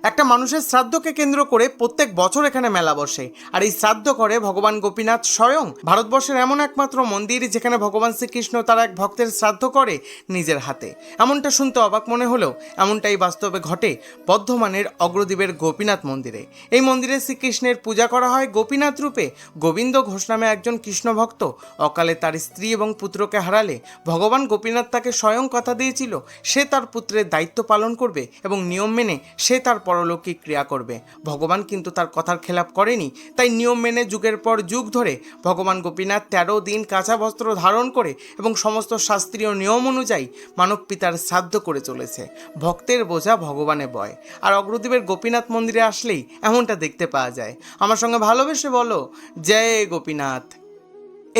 একটা মানুষের শ্রাদ্ধকে কেন্দ্র করে প্রত্যেক বছর এখানে মেলা বসে। আর এই শ্রাদ্ধ করে ভগবান গোপীনাথ স্বয়ং। ভারতবর্ষের এমন একমাত্র মন্দির যেখানে ভগবান শ্রীকৃষ্ণ তার এক ভক্তের শ্রাদ্ধ করে নিজের হাতে। এমনটা শুনতে অবাক মনে হলেও এমনটাই বাস্তবে ঘটে বর্ধমানের অগ্রদ্বীপের গোপীনাথ মন্দিরে। এই মন্দিরে শ্রীকৃষ্ণের পূজা করা হয় গোপীনাথ রূপে। গোবিন্দ ঘোষ নামে একজন কৃষ্ণ ভক্ত অকালে তার স্ত্রী এবং পুত্রকে হারালে ভগবান গোপীনাথ তাকে স্বয়ং কথা দিয়েছিল সে তার পুত্রের দায়িত্ব পালন করবে এবং নিয়ম মেনে সে তার পরলৌকিক ক্রিয়া করবে। ভগবান কিন্তু তার কথার খেলাপ করেনি, তাই নিয়ম মেনে যুগের পর যুগ ধরে ভগবান গোপীনাথ 13 দিন কাঁচা বস্ত্র ধারণ করে এবং সমস্ত শাস্ত্রীয় নিয়ম অনুযায়ী মানব পিতার শ্রাদ্ধ করে চলেছে। ভক্তের বোঝা ভগবানে বয়। আর অগ্রদ্বীপের গোপীনাথ মন্দিরে আসলেই এমনটা দেখতে পাওয়া যায়। আমার সঙ্গে ভালোবেসে বলো জয় গোপীনাথ।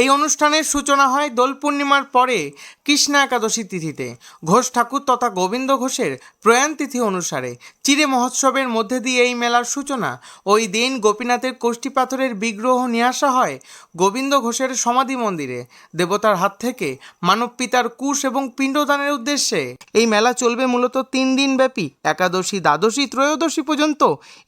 এই অনুষ্ঠানের সূচনা হয় দোল পূর্ণিমার পরে কৃষ্ণা একাদশী তিথিতে। ঘোষ ঠাকুর তথা গোবিন্দ ঘোষের প্রয়াণ তিথি অনুসারে চিরে মহোৎসবের মধ্যে দিয়ে এই মেলার সূচনা। ওই দিন গোপীনাথের কোষ্ঠী পাথরের বিগ্রহ নিয়ে আসা হয় গোবিন্দ ঘোষের সমাধি মন্দিরে দেবতার হাত থেকে মানব পিতার কুশ এবং পিণ্ডদানের উদ্দেশ্যে। এই মেলা চলবে মূলত 3 দিন ব্যাপী। একাদশী, দ্বাদশী, ত্রয়োদশী পর্যন্ত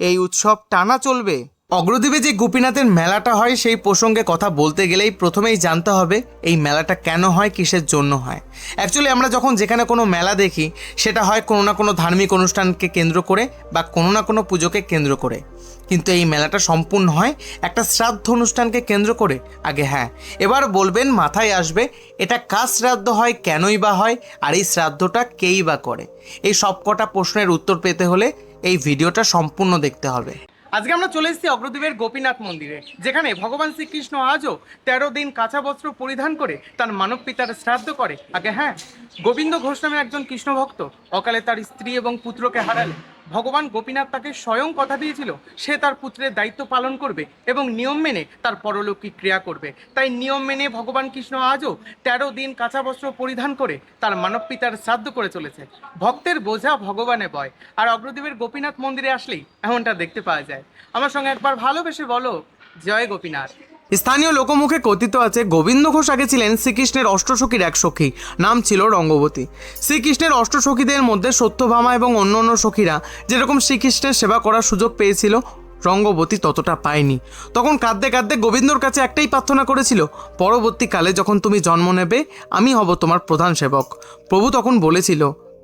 এই উৎসব টানা চলবে। অগ্রদ্বীপে যে গোপীনাথের মেলাটা হয় সেই প্রসঙ্গে কথা বলতে গেলেই প্রথমেই জানতে হবে এই মেলাটা কেন হয়, কিসের জন্য হয়। অ্যাকচুয়ালি আমরা যখন যেখানে কোনো মেলা দেখি সেটা হয় কোনো না কোনো ধার্মিক অনুষ্ঠানকে কেন্দ্র করে বা কোনো না কোনো পুজোকে কেন্দ্র করে, কিন্তু এই মেলাটা সম্পূর্ণ হয় একটা শ্রাদ্ধ অনুষ্ঠানকে কেন্দ্র করে। আগে হ্যাঁ, এবার বলবেন মাথায় আসবে এটা কার শ্রাদ্ধ হয়, কেনই বা হয়, আর এই শ্রাদ্ধটা কেই বা করে। এই সবকটা প্রশ্নের উত্তর পেতে হলে এই ভিডিওটা সম্পূর্ণ দেখতে হবে। আজকে আমরা চলে এসেছি অগ্রদ্বীপের গোপীনাথ মন্দিরে, যেখানে ভগবান শ্রীকৃষ্ণ আজও 13 দিন কাঁচা বস্ত্র পরিধান করে তার মানব পিতার শ্রাদ্ধ করে। আগে হ্যাঁ, গোবিন্দ ঘোষ নামে একজন কৃষ্ণ ভক্ত অকালে তার স্ত্রী এবং পুত্রকে হারালে ভগবান গোপীনাথ তাকে স্বয়ং কথা দিয়েছিল সে তার পুত্রের দায়িত্ব পালন করবে এবং নিয়ম মেনে তার পরলৌকিক ক্রিয়া করবে। তাই নিয়ম মেনে ভগবান কৃষ্ণ আজও 13 দিন কাঁচা বস্ত্র পরিধান করে তার মানব পিতার শ্রাদ্ধ করে চলেছে। ভক্তের বোঝা ভগবানে বয়। আর অগ্রদ্বীপের গোপীনাথ মন্দিরে আসলেই এমনটা দেখতে পাওয়া যায়। আমার সঙ্গে একবার ভালোবেসে বলো জয় গোপীনাথ। স্থানীয় লোকমুখে কথিত আছে গোবিন্দ ঘোষ আগে ছিলেন শ্রীকৃষ্ণের অষ্টসখীর এক সখী, নাম ছিল রঙ্গবতী। শ্রীকৃষ্ণের অষ্টসখীদের মধ্যে সত্যভামা এবং অন্য অন্য সখীরা যেরকম শ্রীকৃষ্ণের সেবা করার সুযোগ পেয়েছিল, রঙ্গবতী ততটা পায়নি। তখন কাঁদতে কাঁদতে গোবিন্দর কাছে একটাই প্রার্থনা করেছিল, পরবর্তীকালে যখন তুমি জন্ম নেবে আমি হব তোমার প্রধান সেবক। প্রভু তখন বলেছিল,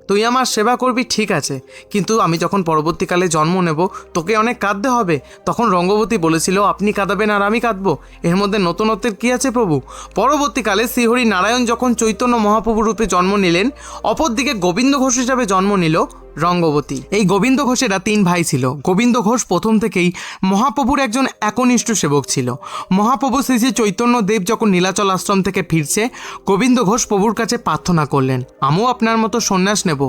তুই আমার সেবা করবি ঠিক আছে, কিন্তু আমি যখন পরবর্তীকালে জন্ম নেব তোকে অনেক কাঁদতে হবে। তখন রঙ্গবতী বলেছিল, আপনি কাঁদাবেন আর আমি কাঁদবো, এর মধ্যে নতুনত্বের কী আছে প্রভু। পরবর্তীকালে শ্রীহরি নারায়ণ যখন চৈতন্য মহাপ্রভু রূপে জন্ম নিলেন, অপরদিকে গোবিন্দ ঘোষ হিসাবে জন্ম নিল রঙ্গবতী। এই গোবিন্দ ঘোষেরা 3 ভাই ছিল। গোবিন্দ ঘোষ প্রথম থেকেই মহাপ্রভুর একজন একনিষ্ঠ সেবক ছিল। মহাপ্রভু শ্রী শ্রী চৈতন্য দেব যখন নীলাচল আশ্রম থেকে ফিরছে, গোবিন্দ ঘোষ প্রভুর কাছে প্রার্থনা করলেন, আমিও আপনার মতো সন্ন্যাস নেব।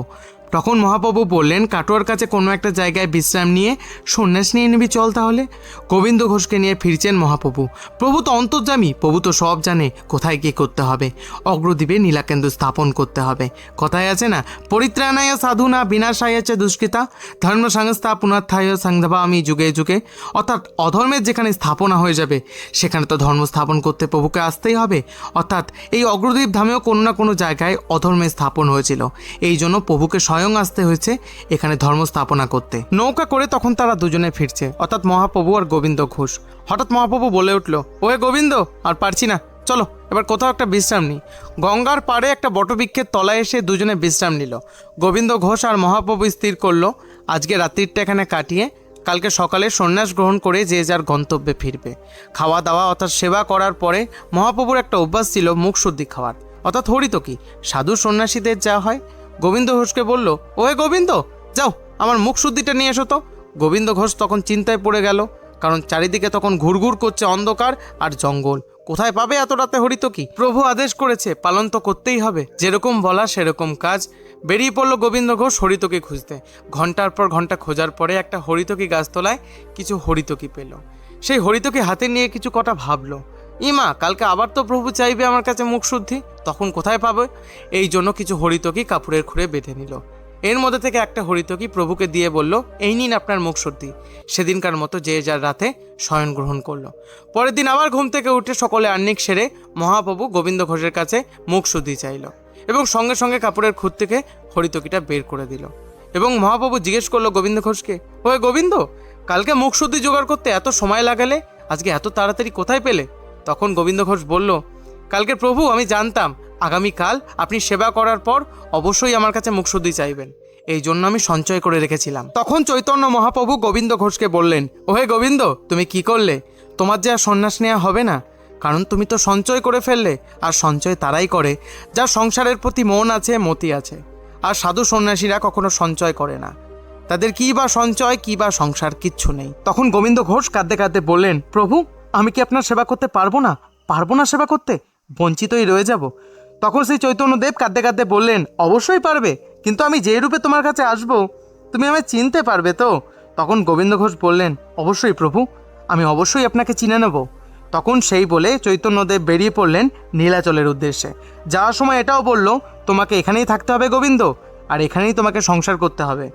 তখন মহাপ্রভু বললেন, কাটোয়ার কাছে কোনো একটা জায়গায় বিশ্রাম নিয়ে সন্ন্যাস নিয়ে নিবি চল তাহলে। গোবিন্দ ঘোষকে নিয়ে ফিরছেন মহাপ্রভু। প্রভু তো অন্তর্যামী, প্রভু তো সব জানে কোথায় কী করতে হবে। অগ্রদ্বীপে নীলাকেন্দ্র স্থাপন করতে হবে। কথায় আছে না, পরিত্রাণায় সাধুনা বিনাশায় চ দুষ্কৃতা ধর্ম সংস্থা পুনর্থায় সংধাবামি যুগে যুগে। অর্থাৎ অধর্মের যেখানে স্থাপনা হয়ে যাবে সেখানে তো ধর্ম স্থাপন করতে প্রভুকে আসতেই হবে। অর্থাৎ এই অগ্রদ্বীপ ধামেও কোনো না কোনো জায়গায় অধর্মের স্থাপন হয়েছিল, এই জন্য প্রভুকে স্বয়ং আসতে হয়েছে এখানে ধর্ম স্থাপনা করতে। নৌকা করে তখন তারা দুজনে ফিরছে, অর্থাৎ মহাপ্রভু আর গোবিন্দ ঘোষ। হঠাৎ মহাপ্রভু বলে উঠল, ওয়ে গোবিন্দ, আর পারছি না, চলো এবার কোথাও একটা বিশ্রাম নিই। গঙ্গার পাড়ে একটা বটবৃক্ষের তলায় এসে দুজনে বিশ্রাম নিল। গোবিন্দ ঘোষ আর মহাপ্রভু স্থির করলো আজকে রাত্রিটা এখানে কাটিয়ে কালকে সকালে সন্ন্যাস গ্রহণ করে যে যার গন্তব্যে ফিরবে। খাওয়া দাওয়া অর্থাৎ সেবা করার পরে মহাপ্রভুর একটা অভ্যাস ছিল মুখ শুদ্ধি খাওয়ার, অর্থাৎ হরিতকি। সাধু সন্ন্যাসীদের যা হয়। গোবিন্দ ঘোষকে বলল, ওহে গোবিন্দ, যাও আমার মুখ শুদ্ধিটা নিয়ে এসো তো। গোবিন্দ ঘোষ তখন চিন্তায় পড়ে গেল, কারণ চারিদিকে তখন ঘুরঘুর করছে অন্ধকার আর জঙ্গল, কোথায় পাবে এত রাতে হরিতকি। প্রভু আদেশ করেছে, পালন তো করতেই হবে, যেরকম বলা সেরকম কাজ। বেরিয়ে পড়লো গোবিন্দ ঘোষ হরিতকি খুঁজতে। ঘন্টার পর ঘন্টা খোঁজার পরে একটা হরিতকি গাছতলায় কিছু হরিতকি পেল। সেই হরিতকি হাতে নিয়ে কিছু কটা ভাবলো, ইমা কালকে আবার তো প্রভু চাইবে আমার কাছে মুখ শুদ্ধি, তখন কোথায় পাবে। এই জন্য কিছু হরিতকি কাপড়ের খুঁড়ে বেঁধে নিল। এর মধ্যে থেকে একটা হরিতকি প্রভুকে দিয়ে বলল, এই নিন আপনার মুখ শুদ্ধি। সেদিনকার মতো যে যার রাতে শয়ন গ্রহণ করলো। পরের দিন আবার ঘুম থেকে উঠে সকলে আহ্নিক সেরে মহাপ্রভু গোবিন্দ ঘোষের কাছে মুখ শুদ্ধি চাইল এবং সঙ্গে সঙ্গে কাপড়ের খুঁত থেকে হরিতকিটা বের করে দিল। এবং মহাপ্রভু জিজ্ঞেস করলো গোবিন্দ ঘোষকে, ওই গোবিন্দ, কালকে মুখশুদ্ধি জোগাড় করতে এত সময় লাগালে, আজকে এত তাড়াতাড়ি কোথায় পেলে? তখন গোবিন্দ ঘোষ বলল, কালকে প্রভু আমি জানতাম আগামীকাল আপনি সেবা করার পর অবশ্যই আমার কাছে মুখশুদ্ধি চাইবেন, এই জন্য আমি সঞ্চয় করে রেখেছিলাম। তখন চৈতন্য মহাপ্রভু গোবিন্দ ঘোষকে বললেন, ওহে গোবিন্দ, তুমি কি করলে? তোমার যে আর সন্ন্যাস নেওয়া হবে না, কারণ তুমি তো সঞ্চয় করে ফেললে। আর সঞ্চয় তারাই করে যার সংসারের প্রতি মন আছে, মতি আছে। আর সাধু সন্ন্যাসীরা কখনো সঞ্চয় করে না, তাদের কী বা সঞ্চয়, কী বা সংসার, কিচ্ছু নেই। তখন গোবিন্দ ঘোষ কাঁদতে কাঁদতে বললেন, প্রভু আমি কি আপনার সেবা করতে পারবো না সেবা করতে, বঞ্চিতই রয়ে যাব। তখন শ্রী চৈতন্যদেব কাঁদতে কাঁদতে বললেন, অবশ্যই পারবে, কিন্তু আমি যে রূপে তোমার কাছে আসবো তুমি আমায় চিনতে পারবে তো? তখন গোবিন্দ ঘোষ বললেন, অবশ্যই প্রভু, আমি অবশ্যই আপনাকে চিনে নেব। তখন সেই বলে চৈতন্যদেব বেরিয়ে পড়লেন নীলাচলের উদ্দেশ্যে। যাওয়ার সময় এটাও বলল, তোমাকে এখানেই থাকতে হবে গোবিন্দ, আর এখানেই তোমাকে সংসার করতে হবে।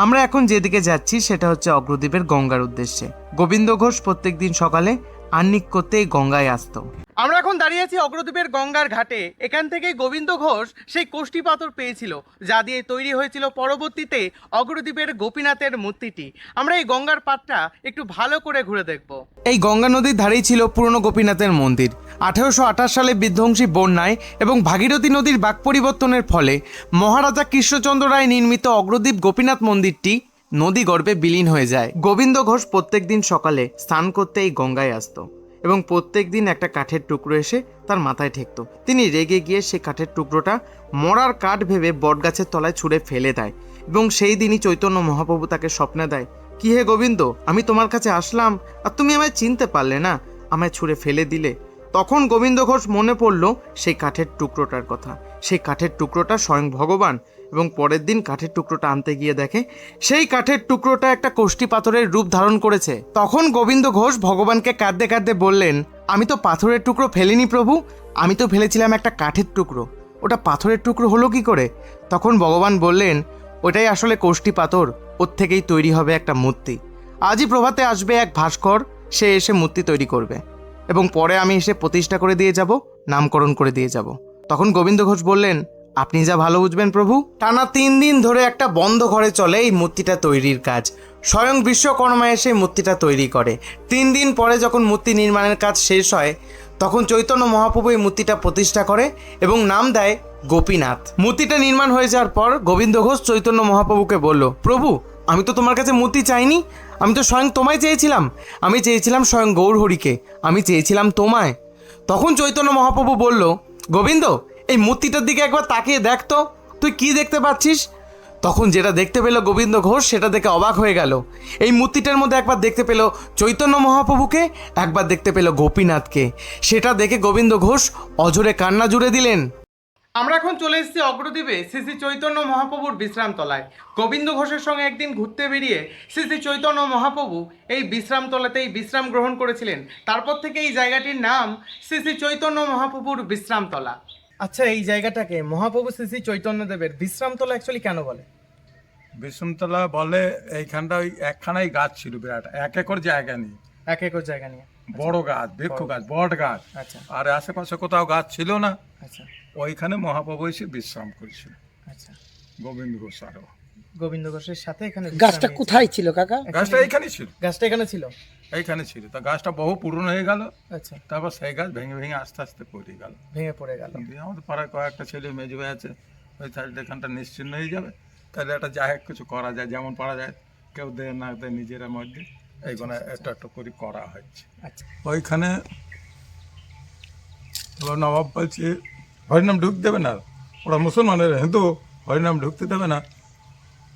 আমরা এখন যেদিকে যাচ্ছি সেটা হচ্ছে অগ্রদ্বীপের গঙ্গার উদ্দেশ্যে। গোবিন্দ ঘোষ প্রত্যেক দিন সকালে আহ্নিক করতে এই গঙ্গায় আসতো। আমরা এখন দাঁড়িয়ে আছি অগ্রদ্বীপের গঙ্গার ঘাটে। এখান থেকেই গোবিন্দ ঘোষ সেই কোষ্ঠী পাথর পেয়েছিল, যা দিয়ে তৈরি হয়েছিল পরবর্তীতে অগ্রদ্বীপের গোপীনাথের মূর্তিটি। আমরা এই গঙ্গার পাড়টা একটু ভালো করে ঘুরে দেখব। এই গঙ্গা নদীর ধারেই ছিল পুরনো গোপীনাথের মন্দির। 1828 সালে বিধ্বংসী বন্যায় এবং ভাগীরথী নদীর বাক পরিবর্তনের ফলে মহারাজা কৃষ্ণচন্দ্র রায় নির্মিত অগ্রদ্বীপ গোপীনাথ মন্দিরটি নদী গর্ভে বিলীন হয়ে যায়। গোবিন্দ ঘোষ প্রত্যেক দিন সকালে স্নান করতে এই গঙ্গায় আসতো এবং প্রত্যেক দিন একটা কাঠের টুকরো এসে তার মাথায় ঠেকতো। তিনি রেগে গিয়ে সেই কাঠের টুকরোটা মরার কাঠ ভেবে বটগাছের তলায় ছুঁড়ে ফেলে দেয় এবং সেই দিনই চৈতন্য মহাপ্রভু তাকে স্বপ্নে দেয়, কি হে গোবিন্দ, আমি তোমার কাছে আসলাম আর তুমি আমায় চিনতে পারলে না, আমায় ছুঁড়ে ফেলে দিলে। তখন গোবিন্দ ঘোষ মনে পড়ল সেই কাঠের টুকরোটার কথা। সেই কাঠের টুকরোটা স্বয়ং ভগবান, এবং পরের দিন কাঠের টুকরোটা আনতে গিয়ে দেখে সেই কাঠের টুকরোটা একটা কোষ্ঠী পাথরের রূপ ধারণ করেছে। তখন গোবিন্দ ঘোষ ভগবানকে কাঁদতে কাঁদতে বললেন, আমি তো পাথরের টুকরো ফেলিনি প্রভু, আমি তো ফেলেছিলাম একটা কাঠের টুকরো, ওটা পাথরের টুকরো হলো কি করে? তখন ভগবান বললেন, ওটাই আসলে কোষ্ঠী পাথর, ওর থেকেই তৈরি হবে একটা মূর্তি। আজই প্রভাতে আসবে এক ভাস্কর, সে এসে মূর্তি তৈরি করবে এবং পরে আমি এসে প্রতিষ্ঠা করে দিয়ে যাব, নামকরণ করে দিয়ে যাব। তখন গোবিন্দ ঘোষ বললেন, আপনি যা ভালো বুঝবেন প্রভু। টানা 3 দিন ধরে একটা বন্ধ ঘরে চলে এই মূর্তিটা তৈরির কাজ। স্বয়ং বিশ্বকর্মা এসে মূর্তিটা তৈরি করে। 3 দিন পরে যখন মূর্তি নির্মাণের কাজ শেষ হয়, তখন চৈতন্য মহাপ্রভু এই মূর্তিটা প্রতিষ্ঠা করে এবং নাম দেয় গোপীনাথ। মূর্তিটা নির্মাণ হয়ে যাওয়ার পর গোবিন্দ ঘোষ চৈতন্য মহাপ্রভুকে বলল, প্রভু আমি তো তোমার কাছে মূর্তি চাইনি, আমি তো স্বয়ং তোমায় চেয়েছিলাম, আমি চেয়েছিলাম স্বয়ং গৌরহরিকে, আমি চেয়েছিলাম তোমায়। তখন চৈতন্য মহাপ্রভু বলল, গোবিন্দ এই মূর্তিটার দিকে একবার তাকিয়ে দেখ তো, তুই কি দেখতে পাচ্ছিস? তখন যেটা দেখতে পেল গোবিন্দ ঘোষ, সেটা দেখে অবাক হয়ে গেল। এই মূর্তিটার মধ্যে একবার দেখতে পেল চৈতন্য মহাপ্রভুকে, একবার দেখতে পেল গোপীনাথকে। সেটা দেখে গোবিন্দ ঘোষ অঝরে কান্না জুড়ে দিলেন। আমরা এখন চলে এসেছি অগ্রদ্বীপে শ্রী শ্রী চৈতন্য মহাপ্রভুর বিশ্রামতলায়। গোবিন্দ ঘোষের সঙ্গে একদিন ঘুরতে বেরিয়ে শ্রী শ্রী চৈতন্য মহাপ্রভু এই বিশ্রামতলাতেই বিশ্রাম গ্রহণ করেছিলেন। তারপর থেকে এই জায়গাটির নাম শ্রী শ্রী চৈতন্য মহাপ্রভুর বিশ্রামতলা। আচ্ছা, এই জায়গাটাকে মহাপ্রভু শ্রী শ্রী চৈতন্যদেবের বিশ্রামতলা অ্যাকচুয়ালি কেন বলে? বিশ্রামতলা বলে এইখানটা ওই একখানাই গাছ ছিল, বিরাট 1 একর জায়গা নিয়ে, 1 একর জায়গা নিয়ে বড় গাছ, বৃক্ষ গাছ, বট গাছ। আচ্ছা, আর আশেপাশে কোথাও গাছ ছিল না। আচ্ছা, ওইখানে মহাপ্রভু এসে বিশ্রাম করেছিল। আচ্ছা, গোবিন্দ ঘোষ আরো গোবিন্দ ঘোষের সাথে এখানে গাছটা কোথায় ছিল কাকা? গাছটা এইখানে ছিল, গাছটা এখানে ছিল, এইখানে ছিল। তা গাছটা বহু পুরনো হয়ে গেল, আচ্ছা, তারপর সেই গাছ ভেঙে ভেঙে আস্তে আস্তে পড়ে গেল, ভেঙে পড়ে গেল। দিয়ে আমাদের পাড়ায় কয়েকটা ছেলে মেজু আছে, ওই সাইডে এখানটা নিশ্চিন্ন হয়ে যাবে, তাহলে একটা যাই হোক কিছু করা যায়, যেমন পারা যায়, কেউ দেয় না দেয় নিজেরা মধ্যে এইখানে একটা একটা করে করা হচ্ছে। আচ্ছা, ওইখানে এবার নবাব বলছে হরিনাম ঢুক দেবে না, ওরা মুসলমানের হিন্দু, হরিনাম ঢুকতে দেবে না।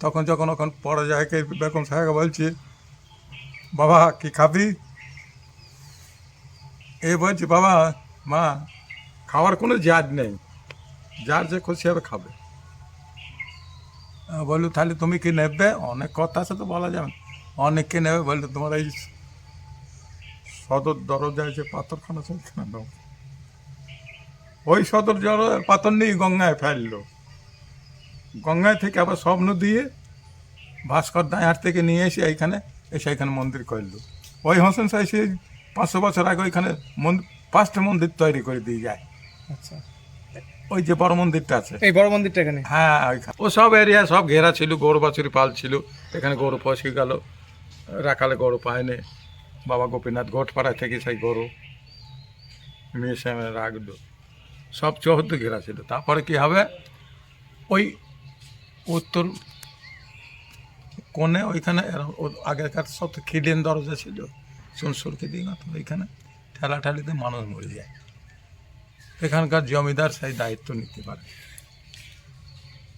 তখন যখন ওখানে পড়া যায় বেগম সাহেব বলছে, বাবা কি খাবি? এ বলছি, বাবা মা খাওয়ার কোনো জাজ নেই, যার যে খুশি হবে খাবে। বললো তাহলে তুমি কি নেবে? অনেক কথা আছে তো বলা যাবে, অনেককে নেবে। বললো তোমার এই সদর দরজায় যে পাথরখানা আছে ওইখানে দাও। ওই সদর পাথর নিয়ে গঙ্গায় ফেললো, গঙ্গায় থেকে আবার স্বপ্ন দিয়ে ভাস্কর দাঁড় থেকে নিয়ে এসে এইখানে এসে এখানে মন্দির করলো। ওই হোসেন সাহেব সে 500 বছর আগে ওইখানে 5টা মন্দির তৈরি করে দিয়ে যায়। আচ্ছা, ওই যে বড় মন্দিরটা আছে, এই বড় মন্দিরটা এখানে, হ্যাঁ ওইখানে। ও সব এরিয়া সব ঘেরা ছিল, গরু বাছুরি পাল ছিল, এখানে গরু পশে গেল, রাখালে গরু পায়নি, বাবা গোপীনাথ গোটপাড়ায় থেকে সেই গরু নিয়ে এসে আমি রাখলো, সব চৌহদ্দ ঘেরা ছিল। তারপরে কি হবে, ওই উত্তর কোণে ওইখানে আগেকার সব তো খিডেন দরজা ছিল, সুনসুর খিদিন, তো ওইখানে ঠেলাঠালিতে মানুষ মরে যায়। এখানকার জমিদার সেই দায়িত্ব নিতে পারে।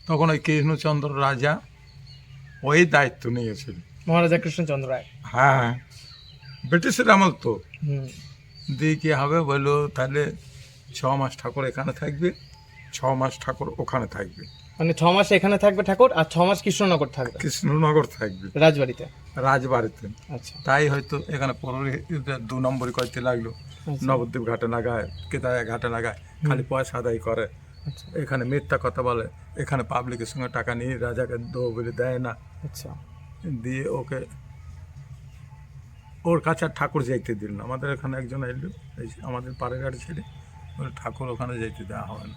তখন ওই কৃষ্ণচন্দ্র রাজা ওই দায়িত্ব নিয়েছিল। মহারাজা কৃষ্ণচন্দ্র রায়। হ্যাঁ, ব্রিটিশের আমল তো। দিয়ে কী হবে বললো, তাহলে 6 মাস ঠাকুর এখানে থাকবে, 6 মাস ঠাকুর ওখানে থাকবে। মানে 6 মাস এখানে থাকবে ঠাকুর, আর 6 মাস কৃষ্ণনগর থাকবে, কৃষ্ণনগর থাকবে রাজবাড়িতে। রাজবাড়িতে। আচ্ছা। তাই হয়তো এখানে 2 নম্বরই করতে লাগলো, নবদ্বীপ ঘাটে লাগায়, কেতায়া ঘাটে লাগায়, খালি পয়সা আদায় করে। আচ্ছা। এখানে মিথ্যা কথা বলে, এখানে পাবলিকের সঙ্গে টাকা নিয়ে রাজাকে দেবো বলে দেয় না। আচ্ছা। দিয়ে ওকে ওর কাছে আর ঠাকুর যাইতে দিল না। আমাদের এখানে একজন এলো, এই আমাদের পাড়ের গাড়ি ছেড়ে, ওর ঠাকুর ওখানে যাইতে দেওয়া হবে না।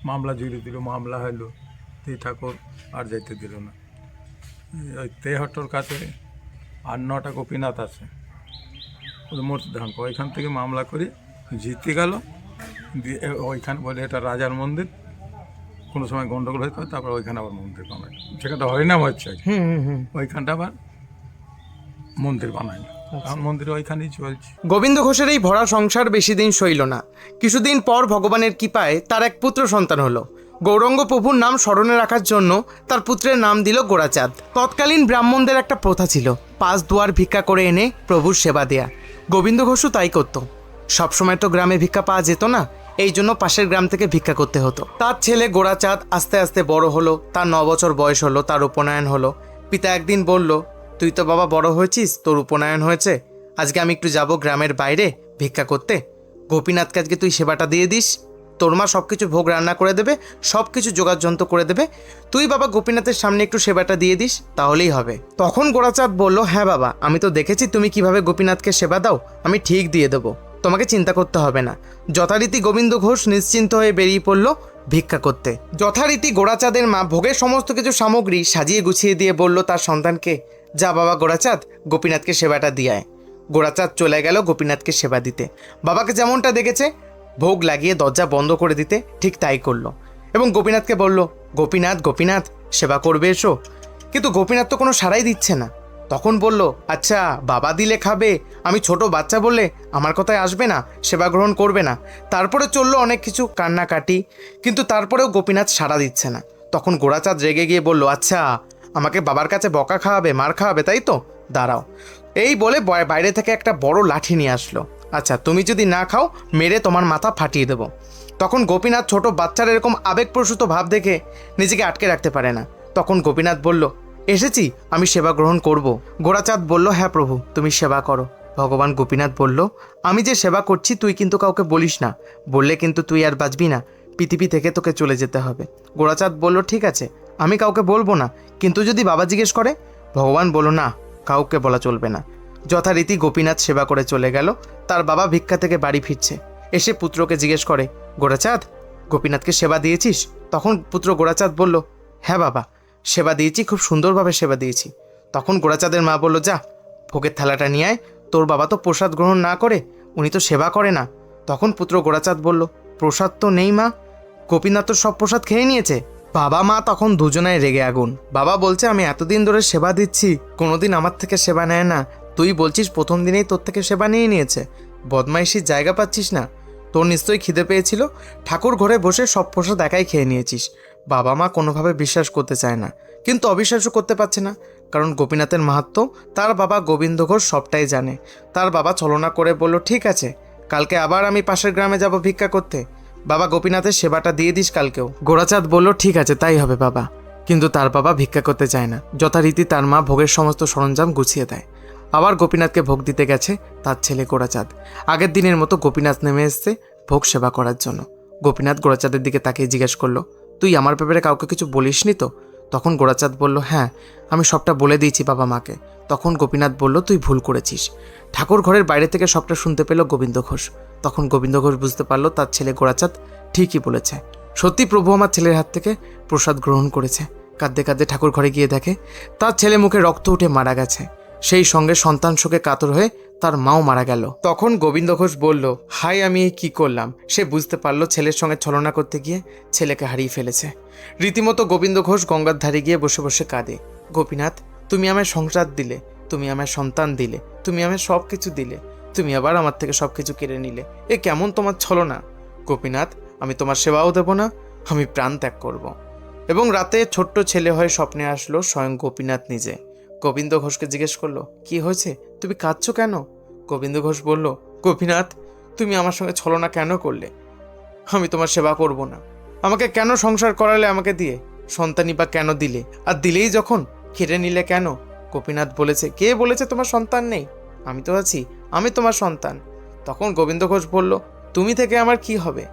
মামলা জুড়ে দিল, মামলা হইলো, এই ঠাকুর আর যাইতে দিল না। ওই তেহট্টর কাছে 8-9টা গোপীনাথ আছে, ওই মূর্তি ধান, ওইখান থেকে মামলা করে জিতে গেল। দিয়ে ওইখানে বলে এটা রাজার মন্দির, কোনো সময় গন্ডগোল হইতে হয়, তারপর ওইখানে আবার মন্দির বানায়, সেখানটা হরিনাম হচ্ছে, ওইখানটা আবার মন্দির বানায়। মন্দির ওইখানেই চলছে। গোবিন্দ ঘোষের এই ভরা সংসার বেশি দিন সইল না। কিছুদিন পর ভগবানের কৃপায় তার এক পুত্র সন্তান হলো। গৌরাঙ্গ প্রভুর নাম স্মরণে রাখার জন্য তার পুত্রের নাম দিল গোরাচাঁদ। তৎকালীন ব্রাহ্মণদের একটা প্রথা ছিল, পাঁচ দুয়ার ভিক্ষা করে এনে প্রভুর সেবা দেয়া। গোবিন্দ ঘোষও তাই করত। সবসময় তো গ্রামে ভিক্ষা পাওয়া যেত না, এই জন্য পাশের গ্রাম থেকে ভিক্ষা করতে হতো। তার ছেলে গোরাচাঁদ আস্তে আস্তে বড় হলো, তার 9 বছর বয়স হলো, তার উপনয়ন হলো। পিতা একদিন বলল, তুই তো বাবা বড় হয়েছিস, তোর উপনয়ন হয়েছে, আজকে আমি একটু যাব গ্রামের বাইরে ভিক্ষা করতে। গোপীনাথকে আজকে তুই সেবাটা দিয়ে দিস, তোর মা সব কিছু ভোগ রান্না করে দেবে, সব কিছু যোগাযন্ত্র করে দেবে, তুই বাবা গোপীনাথের সামনে একটু সেবাটা দিয়ে দিস, তাহলেই হবে। তখন গোরাচাঁদ বলল, হ্যাঁ বাবা, আমি তো দেখেছি তুমি কিভাবে গোপীনাথকে সেবা দাও, আমি ঠিক দিয়ে দেবো, তোমাকে চিন্তা করতে হবে না। যথারীতি গোবিন্দ ঘোষ নিশ্চিন্ত হয়ে বেরিয়ে পড়ল ভিক্ষা করতে। যথারীতি গোরাচাঁদের মা ভোগের সমস্ত কিছু সামগ্রী সাজিয়ে গুছিয়ে দিয়ে বলল তার সন্তানকে, যা বাবা গোরাচাঁদ, গোপীনাথকে সেবাটা দিয়ে আয়। গোরাচাঁদ চলে গেল গোপীনাথকে সেবা দিতে। বাবাকে যেমনটা দেখেছে ভোগ লাগিয়ে দরজা বন্ধ করে দিতে, ঠিক তাই করলো এবং গোপীনাথকে বলল, গোপীনাথ গোপীনাথ সেবা করবে এসো। কিন্তু গোপীনাথ তো কোনো সাড়াই দিচ্ছে না। তখন বলল, আচ্ছা বাবা দিলে খাবে, আমি ছোট বাচ্চা বললে আমার কথায় আসবে না, সেবা গ্রহণ করবে না। তারপরে চললো অনেক কিছু কান্নাকাটি, কিন্তু তারপরেও গোপীনাথ সাড়া দিচ্ছে না। তখন গোরাচাঁদ রেগে গিয়ে বলল, আচ্ছা আমাকে বাবার কাছে বকা খাওয়াবে, মার খাওয়াবে, তাই তো, দাঁড়াও। এই বলে বাইরে থেকে একটা বড় লাঠি নিয়ে আসলো। আচ্ছা তুমি যদি না খাও, মেরে তোমার মাথা ফাটিয়ে দেবো। তখন গোপীনাথ ছোট বাচ্চার এরকম আবেগপ্রসূত ভাব দেখে নিজেকে আটকে রাখতে পারে না। তখন গোপীনাথ বলল, এসেছি, আমি সেবা গ্রহণ করব। গোরাচাঁদ বলল, হ্যাঁ প্রভু, তুমি সেবা করো। ভগবান গোপীনাথ বলল, আমি যে সেবা করছি তুই কিন্তু কাউকে বলিস না, বললে কিন্তু তুই আর বাঁচবি না, পৃথিবী থেকে তোকে চলে যেতে হবে। গোরাচাঁদ বলল, ঠিক আছে, আমি কাউকে বলবো না, কিন্তু যদি বাবা জিজ্ঞেস করে? ভগবান বলল, না, কাউকে বলা চলবে না। যথারীতি গোপীনাথ সেবা করে চলে গেল। তার বাবা ভিক্ষা থেকে বাড়ি ফিরছে, এসে পুত্রকে জিজ্ঞেস করে, গোরাচাঁদ, গোপীনাথকে সেবা দিয়েছিস? তখন পুত্র গোরাচাঁদ বলল, হ্যাঁ বাবা, সেবা দিয়েছি, খুব সুন্দরভাবে সেবা দিয়েছি। তখন গোরাচাঁদের মা বলল, যা ভোগের থালাটা নিয়ে আয়, তোর বাবা তো প্রসাদ গ্রহণ না করে, উনি তো সেবা করে না। তখন পুত্র গোরাচাঁদ বলল, প্রসাদ তো নেই মা, গোপীনাথ তো সব প্রসাদ খেয়ে নিয়েছে। বাবা মা তখন দুজনায় রেগে আগুন। বাবা বলছে, আমি এতদিন ধরে সেবা দিচ্ছি, কোনোদিন আমার থেকে সেবা নেয় না, তুই বলছিস প্রথম দিনেই তোর থেকে সেবা নিয়ে নিয়েছে, বদমাইশির জায়গা পাচ্ছিস না? তোর নিশ্চয়ই খিদে পেয়েছিল, ঠাকুর ঘরে বসে সব প্রসাদ একাই খেয়ে নিয়েছিস। বাবা মা কোনোভাবে বিশ্বাস করতে চায় না, কিন্তু অবিশ্বাসও করতে পারছে না, কারণ গোপীনাথের মাহাত্ম্য তার বাবা গোবিন্দ ঘোষ সবটাই জানে। তার বাবা ছলনা করে বলল, ঠিক আছে, কালকে আবার আমি পাশের গ্রামে যাব ভিক্ষা করতে, বাবা গোপীনাথের সেবাটা দিয়ে দিস কালকেও। গোরাচাঁদ বলল, ঠিক আছে, তাই হবে বাবা। কিন্তু তার বাবা ভিক্ষা করতে চায় না। যথারীতি তার মা ভোগের সমস্ত সরঞ্জাম গুছিয়ে দেয়। আবার গোপীনাথকে ভোগ দিতে গেছে তার ছেলে গোরাচাঁদ। আগের দিনের মতো গোপীনাথ নেমে এসছে ভোগ সেবা করার জন্য। গোপীনাথ গোরাচাঁদের দিকে তাকিয়ে জিজ্ঞেস করলো, তুই আমার ব্যাপারে কাউকে কিছু বলিসনি তো? তখন গোরাচাঁদ বলল, হ্যাঁ, আমি সবটা বলে দিয়েছি বাবা মাকে। তখন গোপীনাথ বলল, তুই ভুল করেছিস। ঠাকুর ঘরের বাইরে থেকে সবটা শুনতে পেল গোবিন্দ ঘোষ। তখন গোবিন্দ ঘোষ বুঝতে পারলো তার ছেলে গোরাচাঁদ ঠিকই বলেছে, সত্যি প্রভু আমার ছেলের হাত থেকে প্রসাদ গ্রহণ করেছে। কাঁদতে কাঁদতে ঠাকুর ঘরে গিয়ে দেখে তার ছেলে মুখে রক্ত উঠে মারা গেছে। সেই সঙ্গে সন্তান শোকে কাতর হয়ে তার মাও মারা গেল। তখন গোবিন্দ ঘোষ বলল, হাই আমি কি করলাম। সে বুঝতে পারলো ছেলের সঙ্গে ছলনা করতে গিয়ে ছেলেকে হারিয়ে ফেলেছে। রীতিমতো গোবিন্দ ঘোষ গঙ্গার ধারে গিয়ে বসে বসে কাঁদে। গোপীনাথ, তুমি আমায় সংসার দিলে, তুমি আমায় সন্তান দিলে, তুমি আমায় সব কিছু দিলে, তুমি আবার আমার থেকে সব কিছু কেড়ে নিলে। এ কেমন তোমার ছলনা। গোপীনাথ, আমি তোমার সেবাও দেব না, আমি প্রাণ ত্যাগ করব। এবং রাতে ছোট্ট ছেলে হয়ে স্বপ্নে আসলো স্বয়ং গোপীনাথ নিজে। গোবিন্দ ঘোষকে জিজ্ঞেস করলো, কি হয়েছে, তুমি কাঁদছো কেন? গোবিন্দ ঘোষ বলল, গোপীনাথ, তুমি আমার সঙ্গে ছলনা কেন করলে? আমি তোমার সেবা করব না। আমাকে কেন সংসার করালে আমাকে দিয়ে? সন্তানই বা কেন দিলে? আর দিলেই যখন কেড়ে নিলে কেন? গোপীনাথ বলেছে, কে বলেছে তোমার সন্তান নেই? আমি তো আছি, আমি তোমার সন্তান। তখন গোবিন্দ ঘোষ বলল, তুমি থেকে আমার কি হবে?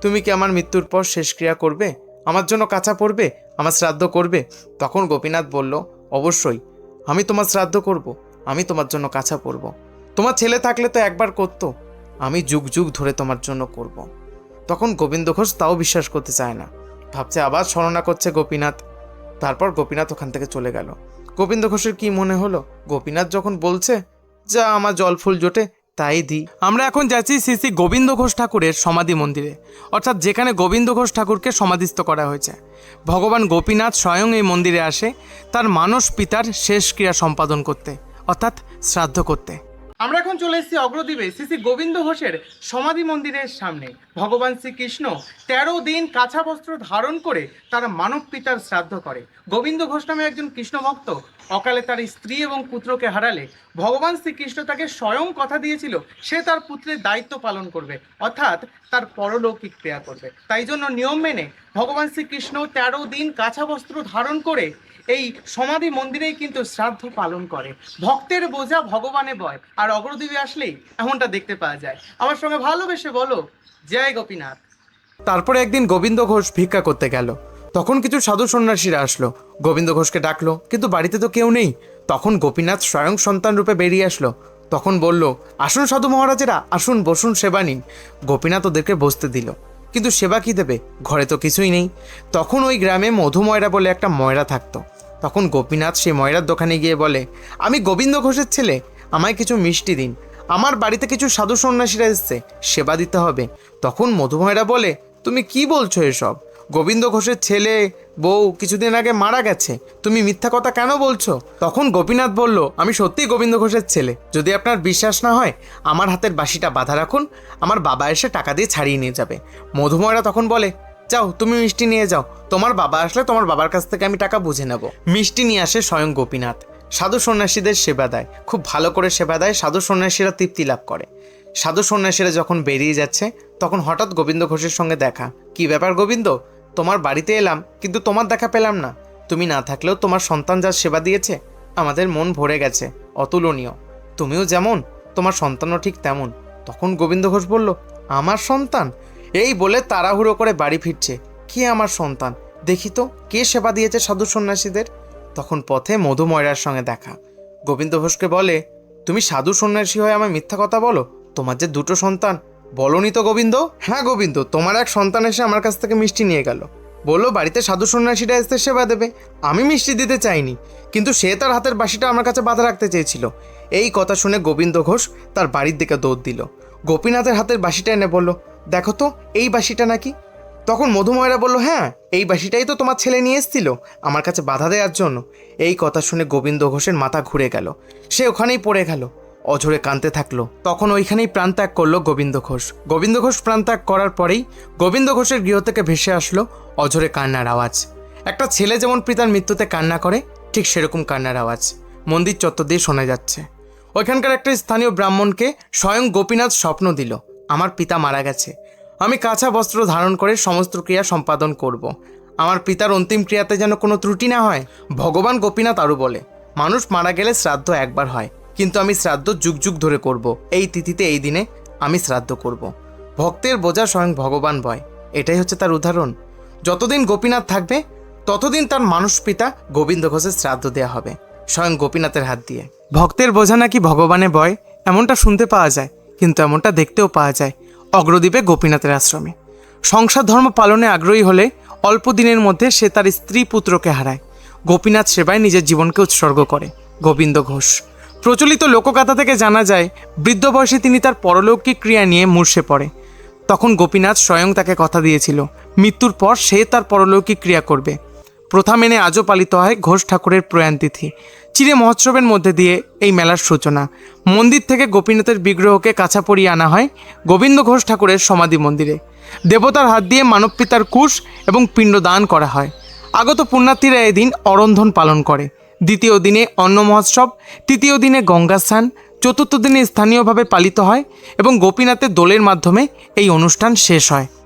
তুমি কি আমার মৃত্যুর পর শেষক্রিয়া করবে? আমার জন্য কাছা পড়বে? আমার শ্রাদ্ধ করবে? তখন গোপীনাথ বলল, অবশ্যই আমি তোমার শ্রাদ্ধ করব, আমি তোমার জন্য কাছা পড়ব। তোমার ছেলে থাকলে তো একবার করতো, আমি যুগ যুগ ধরে তোমার জন্য করব। তখন গোবিন্দ ঘোষ তাও বিশ্বাস করতে চায় না, ভাবছে আবার ছলনা করছে গোপীনাথ। তারপর গোপীনাথ ওখান থেকে চলে গেল। গোবিন্দ ঘোষের কি মনে হলো, গোপীনাথ যখন বলছে, যা আমার জল ফুল জোটে তাই দিই। আমরা এখন যাচ্ছি শ্রী শ্রী গোবিন্দ ঘোষ ঠাকুরের সমাধি মন্দিরে, অর্থাৎ যেখানে গোবিন্দ ঘোষ ঠাকুরকে সমাধিস্থ করা হয়েছে। ভগবান গোপীনাথ স্বয়ং এই মন্দিরে আসে তার মানস পিতার শেষ ক্রিয়া সম্পাদন করতে, অর্থাৎ শ্রাদ্ধ করতে। আমরা এখন চলে এসেছি অগ্রদ্বীপে শ্রী শ্রী গোবিন্দ ঘোষের সমাধি মন্দিরের সামনে। ভগবান শ্রীকৃষ্ণ 13 দিন কাঁচা বস্ত্র ধারণ করে তার মানব পিতার শ্রাদ্ধ করে। গোবিন্দ ঘোষ নামে একজন কৃষ্ণ ভক্ত অকালে তার স্ত্রী এবং পুত্রকে হারালে ভগবান শ্রীকৃষ্ণ তাকে স্বয়ং কথা দিয়েছিল সে তার পুত্রের দায়িত্ব পালন করবে, অর্থাৎ তার পরলৌকিক ক্রিয়া করবে। তাই জন্য নিয়ম মেনে ভগবান শ্রীকৃষ্ণ 13 দিন কাঁচা বস্ত্র ধারণ করে এই সমাধি মন্দিরেই কিন্তু শ্রাদ্ধ পালন করে। ভক্তের বোঝা ভগবানে বয়, আর অগ্রদ্বীপে আসলেই এমনটা দেখতে পাওয়া যায়। আমার সঙ্গে ভালোবেসে বলো, জয় গোপীনাথ। তারপরে একদিন গোবিন্দ ঘোষ ভিক্ষা করতে গেল। তখন কিছু সাধু সন্ন্যাসীরা আসলো, গোবিন্দ ঘোষকে ডাকলো, কিন্তু বাড়িতে তো কেউ নেই। তখন গোপীনাথ স্বয়ং সন্তান রূপে বেরিয়ে আসলো। তখন বলল, আসুন সাধু মহারাজেরা, আসুন বসুন, সেবা নিন। গোপীনাথ ওদেরকে বসতে দিল, কিন্তু সেবা কি দেবে, ঘরে তো কিছুই নেই। তখন ওই গ্রামে মধু ময়রা বলে একটা ময়রা থাকতো। তখন গোপীনাথ সেই ময়রার দোকানে গিয়ে বলে, আমি গোবিন্দ ঘোষের ছেলে, আমায় কিছু মিষ্টি দিন, আমার বাড়িতে কিছু সাধু সন্ন্যাসীরা এসছে, সেবা দিতে হবে। তখন মধু ময়রা বলে, তুমি কি বলছো এসব? গোবিন্দ ঘোষের ছেলে বউ কিছুদিন আগে মারা গেছে, তুমি মিথ্যা কথা কেন বলছো? তখন গোপীনাথ বলল, আমি সত্যিই গোবিন্দ ঘোষের ছেলে। যদি আপনার বিশ্বাস না হয় আমার হাতের বাঁশিটা বাঁধা রাখুন, আমার বাবা এসে টাকা দিয়ে ছাড়িয়ে নিয়ে যাবে। মধু ময়রা তখন বলে, যাও তুমি মিষ্টি নিয়ে যাও, তোমার বাবা আসলে তোমার বাবার কাছ থেকে আমি টাকা বুঝে নেব। মিষ্টি নিয়ে আসে স্বয়ং গোপীনাথ, সাধু সন্ন্যাসীদের সেবা দেয়, খুব ভালো করে সেবা দেয়। সাধু সন্ন্যাসীরা তৃপ্তি লাভ করে। সাধু সন্ন্যাসীরা যখন বেরিয়ে যাচ্ছে তখন হঠাৎ গোবিন্দ ঘোষের সঙ্গে দেখা। কি ব্যাপার গোবিন্দ, তোমার বাড়িতে এলাম কিন্তু তোমার দেখা পেলাম না। তুমি না থাকলেও তোমার সন্তান যার সেবা দিয়েছে আমাদের মন ভরে গেছে, অতুলনীয়। তুমিও যেমন তোমার সন্তানও ঠিক তেমন। তখন গোবিন্দ ঘোষ বলল, আমার সন্তান? এই বলে তাড়াহুড়ো করে বাড়ি ফিরছে। কে আমার সন্তান? দেখি তো কে সেবা দিয়েছে সাধু সন্ন্যাসীদের। তখন পথে মধু ময়রার সঙ্গে দেখা। গোবিন্দ ঘোষকে বলে, তুমি সাধু সন্ন্যাসী হয়ে আমায় মিথ্যা কথা বলো, তোমার যে 2টো সন্তান। বলনি তো গোবিন্দ? হ্যাঁ গোবিন্দ, তোমার এক সন্তান এসে আমার কাছ থেকে মিষ্টি নিয়ে গেল, বললো বাড়িতে সাধু সন্ন্যাসীরা এসে সেবা দেবে। আমি মিষ্টি দিতে চাইনি, কিন্তু সে তার হাতের বাঁশিটা আমার কাছে বাঁধা রাখতে চেয়েছিল। এই কথা শুনে গোবিন্দ ঘোষ তার বাড়ির দিকে দৌড় দিল। গোপীনাথের হাতের বাঁশিটা এনে বলল, দেখো তো এই বাঁশিটা নাকি? তখন মধু ময়রা বলল, হ্যাঁ এই বাঁশিটাই তো তোমার ছেলে নিয়ে এসেছিল আমার কাছে বাধা দেওয়ার জন্য। এই কথা শুনে গোবিন্দ ঘোষের মাথা ঘুরে গেল, সে ওখানেই পড়ে গেল, অঝরে কাঁদতে থাকলো। তখন ওইখানেই প্রাণত্যাগ করলো গোবিন্দ ঘোষ। গোবিন্দ ঘোষ প্রাণত্যাগ করার পরেই গোবিন্দ ঘোষের গৃহ থেকে ভেসে আসলো অঝরে কান্নার আওয়াজ। একটা ছেলে যেমন পিতার মৃত্যুতে কান্না করে, ঠিক সেরকম কান্নার আওয়াজ মন্দির চত্বর দিয়ে শোনা যাচ্ছে। ওইখানকার একটা স্থানীয় ব্রাহ্মণকে স্বয়ং গোপীনাথ স্বপ্ন দিল, আমার পিতা মারা গেছে, আমি কাঁচা বস্ত্র ধারণ করে সমস্ত ক্রিয়া সম্পাদন করব। আমার পিতার অন্তিম ক্রিয়াতে যেন কোনো ত্রুটি না হয়। ভগবান গোপীনাথ আরও বলে, মানুষ মারা গেলে শ্রাদ্ধ একবার হয়, কিন্তু আমি শ্রাদ্ধ যুগ যুগ ধরে করব। এই তিথিতে এই দিনে আমি শ্রাদ্ধ করব। ভক্তের বোঝা স্বয়ং ভগবান বয়, এটাই হচ্ছে তার উদাহরণ। যতদিন গোপীনাথ থাকবে ততদিন তার মানুষ পিতা গোবিন্দ ঘোষের শ্রাদ্ধ দেওয়া হবে স্বয়ং গোপীনাথের হাত দিয়ে। ভক্তের বোঝা নাকি ভগবানে বয়, এমনটা শুনতে পাওয়া যায়, কিন্তু এমনটা দেখতেও পাওয়া যায় অগ্রদ্বীপে গোপীনাথের আশ্রমে। সংসার ধর্ম পালনে আগ্রহী হলে অল্প দিনের মধ্যে সে তার স্ত্রী পুত্রকে হারায়। গোপীনাথ সেবায় নিজের জীবনকে উৎসর্গ করে গোবিন্দ ঘোষ। প্রচলিত লোকগাথা থেকে জানা যায়, বৃদ্ধ বয়সে তিনি তার পরলৌকিক ক্রিয়া নিয়ে মূর্ষে পড়ে। তখন গোপীনাথ স্বয়ং তাকে কথা দিয়েছিল মৃত্যুর পর সে তার পরলৌকিক ক্রিয়া করবে। প্রথা মেনে আজও পালিত হয় ঘোষ ঠাকুরের প্রয়াণ তিথি। চিরে মহোৎসবের মধ্যে দিয়ে এই মেলার সূচনা। মন্দির থেকে গোপীনাথের বিগ্রহকে কাছা পরিয়ে আনা হয় গোবিন্দ ঘোষ ঠাকুরের সমাধি মন্দিরে। দেবতার হাত দিয়ে মানব পিতার কুশ এবং পিণ্ড দান করা হয়। আগত পুণ্যার্থীরা এদিন অরন্ধন পালন করে। দ্বিতীয় দিনে অন্ন মহোৎসব, তৃতীয় দিনে গঙ্গা স্নান, চতুর্থ দিনে স্থানীয়ভাবে পালিত হয় এবং গোপীনাথের দোলের মাধ্যমে এই অনুষ্ঠান শেষ হয়।